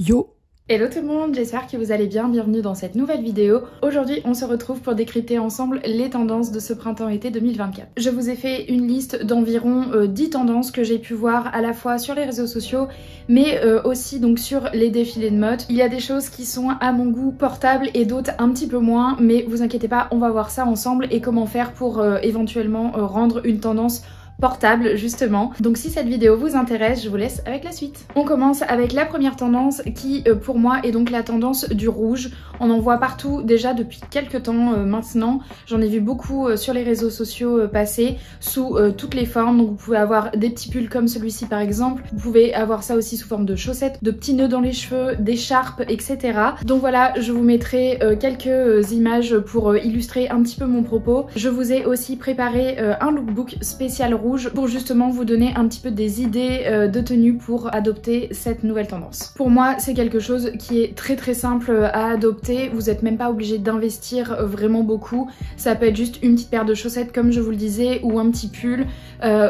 Yo! Hello tout le monde, j'espère que vous allez bien, bienvenue dans cette nouvelle vidéo. Aujourd'hui on se retrouve pour décrypter ensemble les tendances de ce printemps-été 2024. Je vous ai fait une liste d'environ 10 tendances que j'ai pu voir à la fois sur les réseaux sociaux mais aussi donc sur les défilés de mode. Il y a des choses qui sont à mon goût portables et d'autres un petit peu moins, mais vous inquiétez pas, on va voir ça ensemble et comment faire pour éventuellement rendre une tendance portable justement. Donc si cette vidéo vous intéresse, je vous laisse avec la suite. On commence avec la première tendance qui pour moi est donc la tendance du rouge. On en voit partout déjà depuis quelques temps maintenant. J'en ai vu beaucoup sur les réseaux sociaux passer sous toutes les formes. Donc vous pouvez avoir des petits pulls comme celui-ci par exemple. Vous pouvez avoir ça aussi sous forme de chaussettes, de petits nœuds dans les cheveux, d'écharpes, etc. Donc voilà, je vous mettrai quelques images pour illustrer un petit peu mon propos. Je vous ai aussi préparé un lookbook spécial rouge pour justement vous donner un petit peu des idées de tenue pour adopter cette nouvelle tendance. Pour moi, c'est quelque chose qui est très simple à adopter. Vous n'êtes même pas obligé d'investir vraiment beaucoup. Ça peut être juste une petite paire de chaussettes comme je vous le disais, ou un petit pull,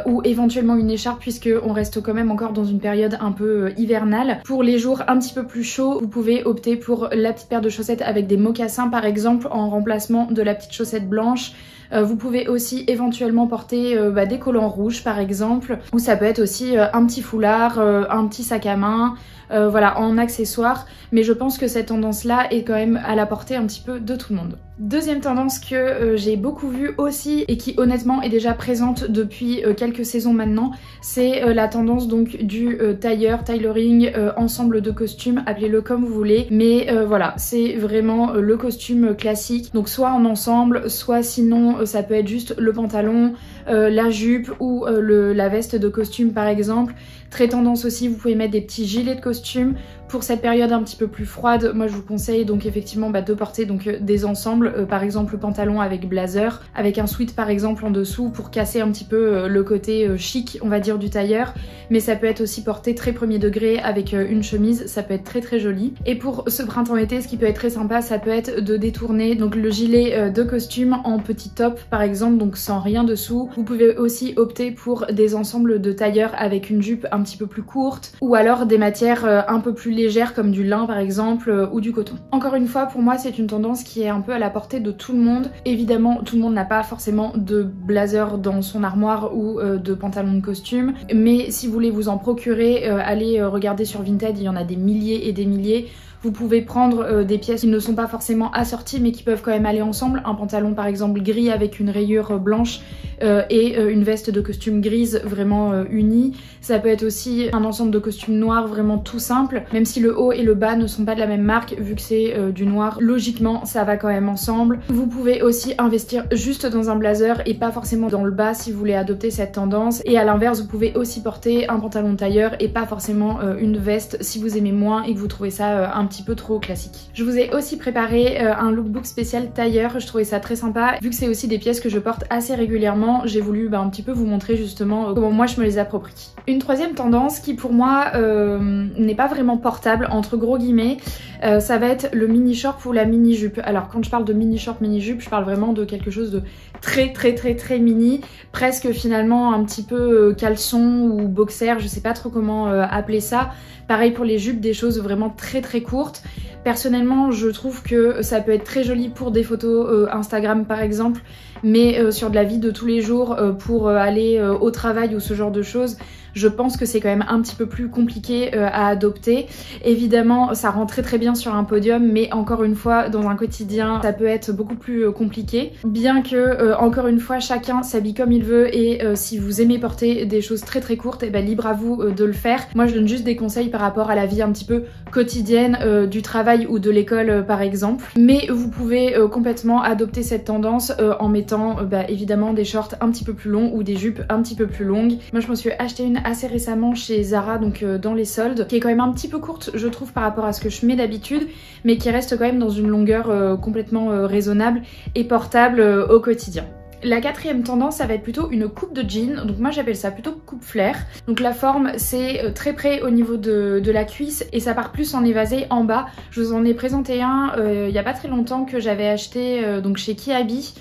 ou éventuellement une écharpe puisque on reste quand même encore dans une période un peu hivernale. Pour les jours un petit peu plus chauds, vous pouvez opter pour la petite paire de chaussettes avec des mocassins par exemple en remplacement de la petite chaussette blanche. Vous pouvez aussi éventuellement porter des collants rouges par exemple, ou ça peut être aussi un petit foulard, un petit sac à main, voilà, en accessoire. Mais je pense que cette tendance là est quand même à la portée un petit peu de tout le monde. Deuxième tendance que j'ai beaucoup vue aussi et qui honnêtement est déjà présente depuis quelques saisons maintenant, c'est la tendance donc du tailleur, tailoring, ensemble de costumes, appelez-le comme vous voulez, mais voilà, c'est vraiment le costume classique, donc soit en ensemble, soit sinon ça peut être juste le pantalon, la jupe ou la veste de costume par exemple. Très tendance aussi, vous pouvez mettre des petits gilets de costume. Pour cette période un petit peu plus froide, moi je vous conseille donc effectivement de porter donc des ensembles, par exemple le pantalon avec blazer, avec un sweat par exemple en dessous pour casser un petit peu le côté chic on va dire du tailleur, mais ça peut être aussi porté très premier degré avec une chemise, ça peut être très joli. Et pour ce printemps-été, ce qui peut être très sympa, ça peut être de détourner donc le gilet de costume en petit top par exemple, donc sans rien dessous. Vous pouvez aussi opter pour des ensembles de tailleur avec une jupe un petit peu plus courte, ou alors des matières un peu plus légères comme du lin par exemple ou du coton. Encore une fois, pour moi c'est une tendance qui est un peu à la portée de tout le monde. Évidemment tout le monde n'a pas forcément de blazer dans son armoire ou de pantalon de costume, mais si vous voulez vous en procurer, allez regarder sur Vinted, il y en a des milliers et des milliers. Vous pouvez prendre des pièces qui ne sont pas forcément assorties mais qui peuvent quand même aller ensemble. Un pantalon par exemple gris avec une rayure blanche et une veste de costume grise vraiment unie. Ça peut être aussi un ensemble de costumes noirs vraiment tout simple. Même si le haut et le bas ne sont pas de la même marque, vu que c'est du noir, logiquement ça va quand même ensemble. Vous pouvez aussi investir juste dans un blazer et pas forcément dans le bas si vous voulez adopter cette tendance. Et à l'inverse, vous pouvez aussi porter un pantalon de tailleur et pas forcément une veste si vous aimez moins et que vous trouvez ça un petit peu trop classique. Je vous ai aussi préparé un lookbook spécial tailleur, je trouvais ça très sympa. Vu que c'est aussi des pièces que je porte assez régulièrement, j'ai voulu un petit peu vous montrer justement comment moi je me les approprie. Une troisième tendance qui pour moi n'est pas vraiment portable, entre gros guillemets, ça va être le mini short ou la mini jupe. Alors quand je parle de mini short, mini jupe, je parle vraiment de quelque chose de très mini, presque finalement un petit peu caleçon ou boxer, je sais pas trop comment appeler ça. Pareil pour les jupes, des choses vraiment très courtes. Personnellement, je trouve que ça peut être très joli pour des photos Instagram par exemple, mais sur de la vie de tous les jours, pour aller au travail ou ce genre de choses, je pense que c'est quand même un petit peu plus compliqué à adopter. Évidemment, ça rend très bien sur un podium, mais encore une fois, dans un quotidien, ça peut être beaucoup plus compliqué. Bien que, encore une fois, chacun s'habille comme il veut et si vous aimez porter des choses très courtes, et ben libre à vous de le faire. Moi, je donne juste des conseils par rapport à la vie un petit peu quotidienne du travail ou de l'école par exemple. Mais vous pouvez complètement adopter cette tendance en mettant évidemment des shorts un petit peu plus longs ou des jupes un petit peu plus longues. Moi, je me suis acheté une assez récemment chez Zara, donc dans les soldes, qui est quand même un petit peu courte je trouve par rapport à ce que je mets d'habitude, mais qui reste quand même dans une longueur complètement raisonnable et portable au quotidien. La quatrième tendance, ça va être plutôt une coupe de jean, donc moi j'appelle ça plutôt coupe flair. Donc la forme c'est très près au niveau de la cuisse et ça part plus en évasé en bas. Je vous en ai présenté un il y a pas très longtemps que j'avais acheté donc chez Kiabi.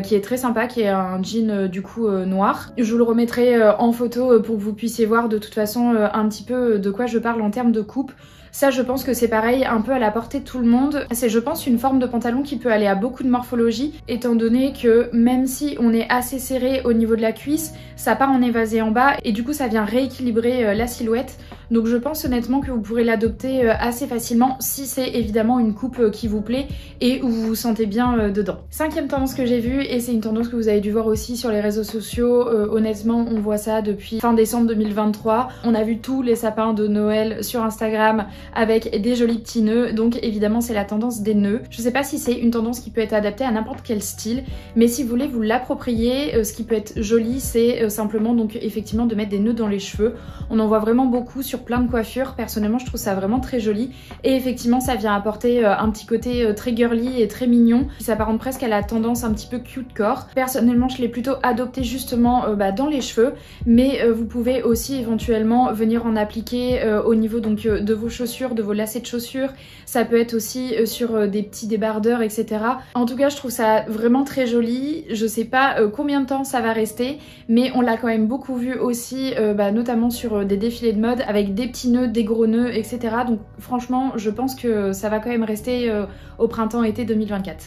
Qui est très sympa, qui est un jean du coup noir. Je vous le remettrai en photo pour que vous puissiez voir de toute façon un petit peu de quoi je parle en termes de coupe. Ça je pense que c'est pareil un peu à la portée de tout le monde. C'est je pense une forme de pantalon qui peut aller à beaucoup de morphologie étant donné que même si on est assez serré au niveau de la cuisse, ça part en évasé en bas et du coup ça vient rééquilibrer la silhouette. Donc je pense honnêtement que vous pourrez l'adopter assez facilement si c'est évidemment une coupe qui vous plaît et où vous vous sentez bien dedans. Cinquième tendance que j'ai vue, et c'est une tendance que vous avez dû voir aussi sur les réseaux sociaux, honnêtement on voit ça depuis fin décembre 2023. On a vu tous les sapins de Noël sur Instagram avec des jolis petits nœuds, donc évidemment c'est la tendance des nœuds. Je sais pas si c'est une tendance qui peut être adaptée à n'importe quel style, mais si vous voulez vous l'approprier, ce qui peut être joli c'est simplement donc effectivement de mettre des nœuds dans les cheveux. On en voit vraiment beaucoup sur plein de coiffures, personnellement je trouve ça vraiment très joli et effectivement ça vient apporter un petit côté très girly et très mignon qui s'apparente presque à la tendance un petit peu cute core. Personnellement je l'ai plutôt adopté justement dans les cheveux, mais vous pouvez aussi éventuellement venir en appliquer au niveau donc de vos chaussures, de vos lacets de chaussures. Ça peut être aussi sur des petits débardeurs, etc. En tout cas je trouve ça vraiment très joli. Je sais pas combien de temps ça va rester, mais on l'a quand même beaucoup vu aussi notamment sur des défilés de mode avec des petits nœuds, des gros nœuds, etc. Donc franchement je pense que ça va quand même rester au printemps-été 2024.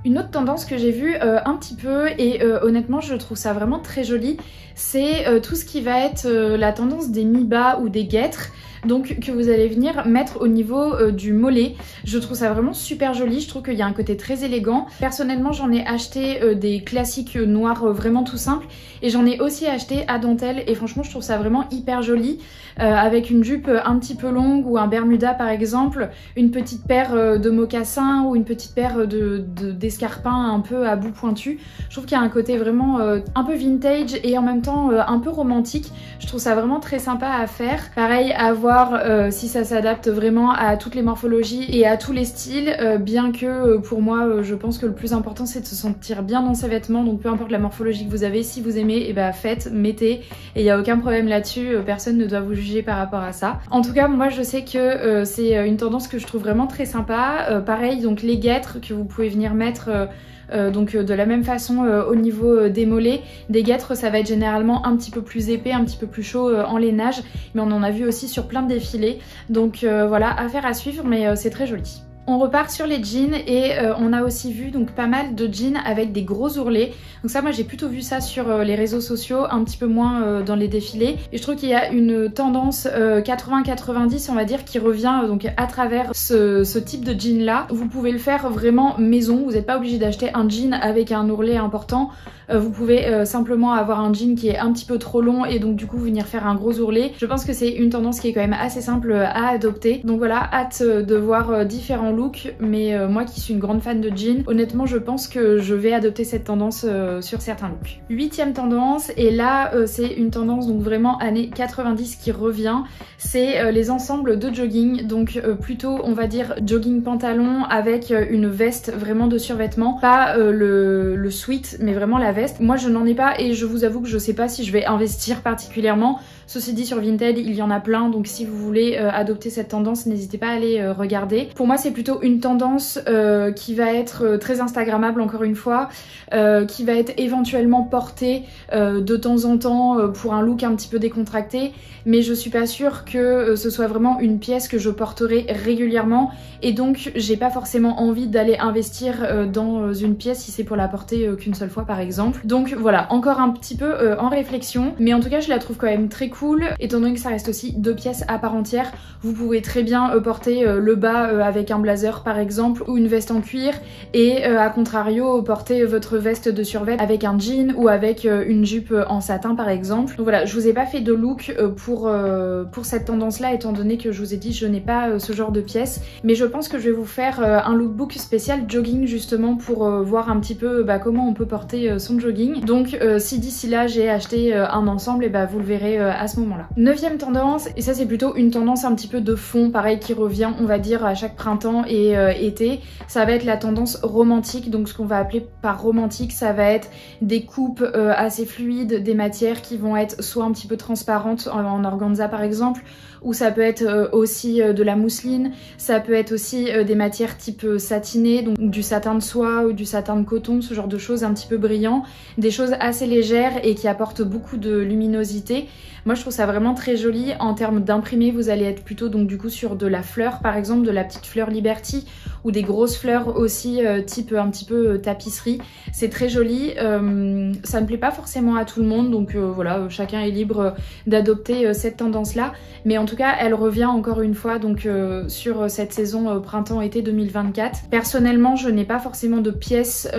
Une autre tendance que j'ai vue un petit peu et honnêtement je trouve ça vraiment très joli, c'est tout ce qui va être la tendance des mi-bas ou des guêtres. Donc que vous allez venir mettre au niveau du mollet. Je trouve ça vraiment super joli, je trouve qu'il y a un côté très élégant. Personnellement j'en ai acheté des classiques noirs vraiment tout simples et j'en ai aussi acheté à dentelle et franchement je trouve ça vraiment hyper joli. Avec une jupe un petit peu longue ou un bermuda par exemple, une petite paire de mocassins ou une petite paire d'escarpins un peu à bout pointu. Je trouve qu'il y a un côté vraiment un peu vintage et en même temps un peu romantique. Je trouve ça vraiment très sympa à faire. Pareil à voir si ça s'adapte vraiment à toutes les morphologies et à tous les styles, bien que pour moi je pense que le plus important c'est de se sentir bien dans ses vêtements, donc peu importe la morphologie que vous avez, si vous aimez, et faites, mettez, et il n'y a aucun problème là-dessus, personne ne doit vous juger par rapport à ça. En tout cas moi je sais que c'est une tendance que je trouve vraiment très sympa. Pareil donc les guêtres que vous pouvez venir mettre donc de la même façon au niveau des mollets. Des guêtres ça va être généralement un petit peu plus épais, un petit peu plus chaud en lainage, mais on en a vu aussi sur plein de défilés, donc voilà, affaire à suivre, mais c'est très joli. On repart sur les jeans et on a aussi vu donc pas mal de jeans avec des gros ourlets. Donc ça moi j'ai plutôt vu ça sur les réseaux sociaux, un petit peu moins dans les défilés. Et je trouve qu'il y a une tendance 80-90 on va dire qui revient donc à travers ce type de jean là. Vous pouvez le faire vraiment maison, vous n'êtes pas obligé d'acheter un jean avec un ourlet important. Vous pouvez simplement avoir un jean qui est un petit peu trop long et donc du coup venir faire un gros ourlet. Je pense que c'est une tendance qui est quand même assez simple à adopter. Donc voilà, hâte de voir différents looks, mais moi qui suis une grande fan de jeans, honnêtement je pense que je vais adopter cette tendance sur certains looks. Huitième tendance, et là c'est une tendance donc vraiment années 90 qui revient, c'est les ensembles de jogging, donc plutôt on va dire jogging pantalon avec une veste vraiment de survêtement, pas le sweat mais vraiment la veste. Moi je n'en ai pas et je vous avoue que je sais pas si je vais investir particulièrement. Ceci dit sur Vinted il y en a plein, donc si vous voulez adopter cette tendance n'hésitez pas à aller regarder. Pour moi c'est plutôt une tendance qui va être très instagrammable encore une fois, qui va être éventuellement portée de temps en temps pour un look un petit peu décontracté, mais je suis pas sûre que ce soit vraiment une pièce que je porterai régulièrement et donc j'ai pas forcément envie d'aller investir dans une pièce si c'est pour la porter qu'une seule fois par exemple. Donc voilà, encore un petit peu en réflexion, mais en tout cas je la trouve quand même très cool étant donné que ça reste aussi deux pièces à part entière. Vous pouvez très bien porter le bas avec un blazer par exemple ou une veste en cuir et à contrario porter votre veste de survêt avec un jean ou avec une jupe en satin par exemple. Donc voilà, je vous ai pas fait de look pour cette tendance là étant donné que je vous ai dit je n'ai pas ce genre de pièces, mais je pense que je vais vous faire un lookbook spécial jogging justement pour voir un petit peu comment on peut porter son jogging. Donc si d'ici là j'ai acheté un ensemble, et vous le verrez à ce moment là. Neuvième tendance, et ça c'est plutôt une tendance un petit peu de fond, pareil qui revient on va dire à chaque printemps et été, ça va être la tendance romantique. Donc ce qu'on va appeler par romantique ça va être des coupes assez fluides, des matières qui vont être soit un petit peu transparentes en organza par exemple, ou ça peut être aussi de la mousseline, ça peut être aussi des matières type satiné, donc du satin de soie ou du satin de coton, ce genre de choses un petit peu brillant, des choses assez légères et qui apportent beaucoup de luminosité. Moi je trouve ça vraiment très joli. En termes d'imprimé, vous allez être plutôt donc du coup sur de la fleur par exemple, de la petite fleur Liberty ou des grosses fleurs aussi type un petit peu tapisserie. C'est très joli, ça ne plaît pas forcément à tout le monde, donc voilà, chacun est libre d'adopter cette tendance là, mais en tout cas elle revient encore une fois donc sur cette saison printemps-été 2024. Personnellement je n'ai pas forcément de pièces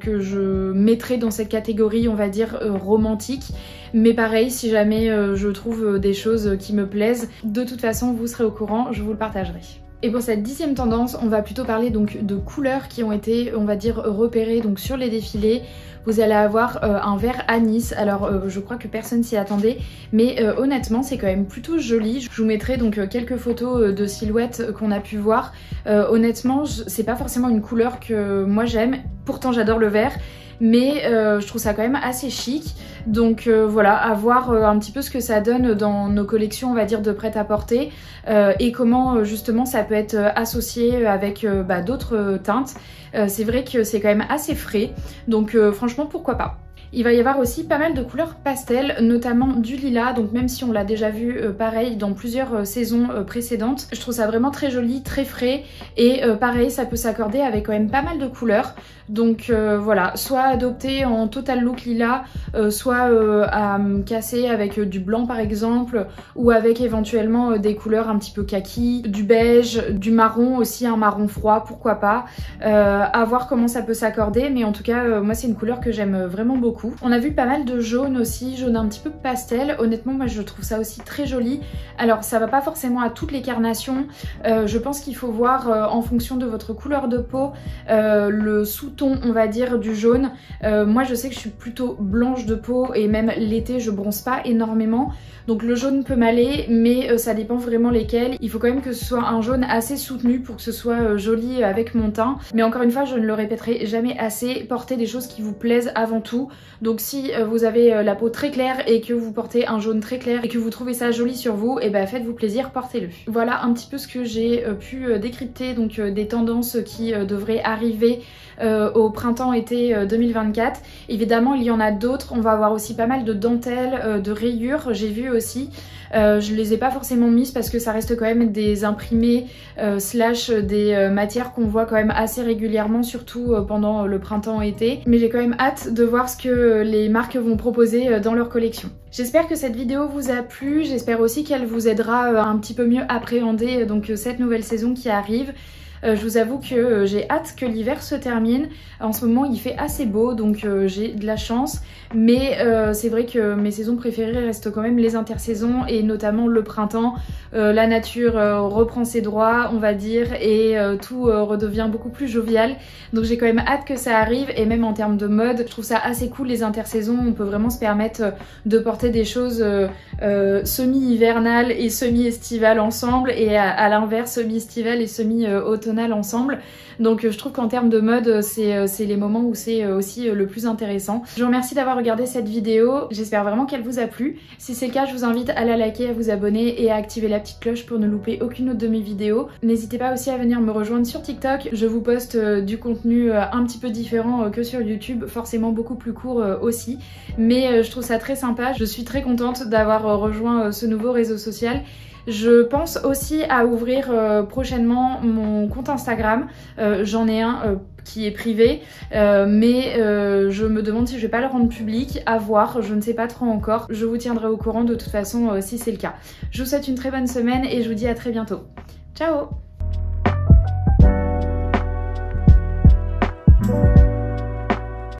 que je mettrais dans cette catégorie on va dire romantique, mais pareil si jamais je trouve des choses qui me plaisent, de toute façon vous serez au courant, je vous le partagerai. Et pour cette 10e tendance, on va plutôt parler donc de couleurs qui ont été, on va dire, repérées donc sur les défilés. Vous allez avoir un vert anis, alors je crois que personne s'y attendait, mais honnêtement c'est quand même plutôt joli. Je vous mettrai donc quelques photos de silhouettes qu'on a pu voir. Honnêtement, c'est pas forcément une couleur que moi j'aime, pourtant j'adore le vert. Mais je trouve ça quand même assez chic, donc voilà, à voir un petit peu ce que ça donne dans nos collections on va dire de prêt-à-porter et comment justement ça peut être associé avec d'autres teintes. C'est vrai que c'est quand même assez frais, donc franchement pourquoi pas. Il va y avoir aussi pas mal de couleurs pastel, notamment du lilas, donc même si on l'a déjà vu pareil dans plusieurs saisons précédentes, je trouve ça vraiment très joli, très frais, et pareil ça peut s'accorder avec quand même pas mal de couleurs. Donc voilà, soit adopté en total look lilas, soit à casser avec du blanc par exemple, ou avec éventuellement des couleurs un petit peu kaki, du beige, du marron aussi, un marron froid, pourquoi pas. À voir comment ça peut s'accorder, mais en tout cas moi c'est une couleur que j'aime vraiment beaucoup. On a vu pas mal de jaune aussi, jaune un petit peu pastel, honnêtement moi je trouve ça aussi très joli. Alors ça va pas forcément à toutes les carnations, je pense qu'il faut voir en fonction de votre couleur de peau le sous-ton on va dire du jaune. Moi je sais que je suis plutôt blanche de peau et même l'été je bronze pas énormément, donc le jaune peut m'aller, mais ça dépend vraiment lesquels. Il faut quand même que ce soit un jaune assez soutenu pour que ce soit joli avec mon teint, mais encore une fois je ne le répéterai jamais assez, portez des choses qui vous plaisent avant tout. Donc si vous avez la peau très claire et que vous portez un jaune très clair et que vous trouvez ça joli sur vous, et ben faites-vous plaisir, portez-le. Voilà un petit peu ce que j'ai pu décrypter donc des tendances qui devraient arriver au printemps-été 2024. Évidemment il y en a d'autres, on va avoir aussi pas mal de dentelles, de rayures, j'ai vu aussi. Je les ai pas forcément mises parce que ça reste quand même des imprimés slash des matières qu'on voit quand même assez régulièrement, surtout pendant le printemps-été. Mais j'ai quand même hâte de voir ce que les marques vont proposer dans leur collection. J'espère que cette vidéo vous a plu, j'espère aussi qu'elle vous aidera un petit peu mieux appréhender donc cette nouvelle saison qui arrive. Je vous avoue que j'ai hâte que l'hiver se termine. En ce moment il fait assez beau, donc j'ai de la chance, mais c'est vrai que mes saisons préférées restent quand même les intersaisons et notamment le printemps. La nature reprend ses droits on va dire, et tout redevient beaucoup plus jovial, donc j'ai quand même hâte que ça arrive. Et même en termes de mode je trouve ça assez cool les intersaisons, on peut vraiment se permettre de porter des choses semi-hivernales et semi-estivales ensemble, et à l'inverse semi-estivales et semi-automnales ensemble. Donc je trouve qu'en termes de mode c'est les moments où c'est aussi le plus intéressant. Je vous remercie d'avoir regardé cette vidéo, j'espère vraiment qu'elle vous a plu. Si c'est le cas je vous invite à la liker, à vous abonner et à activer la petite cloche pour ne louper aucune autre de mes vidéos. N'hésitez pas aussi à venir me rejoindre sur TikTok, je vous poste du contenu un petit peu différent que sur YouTube, forcément beaucoup plus court aussi, mais je trouve ça très sympa. Je suis très contente d'avoir rejoint ce nouveau réseau social. Je pense aussi à ouvrir prochainement mon compte Instagram, j'en ai un qui est privé, mais je me demande si je vais pas le rendre public, à voir, je ne sais pas trop encore. Je vous tiendrai au courant de toute façon si c'est le cas. Je vous souhaite une très bonne semaine et je vous dis à très bientôt. Ciao!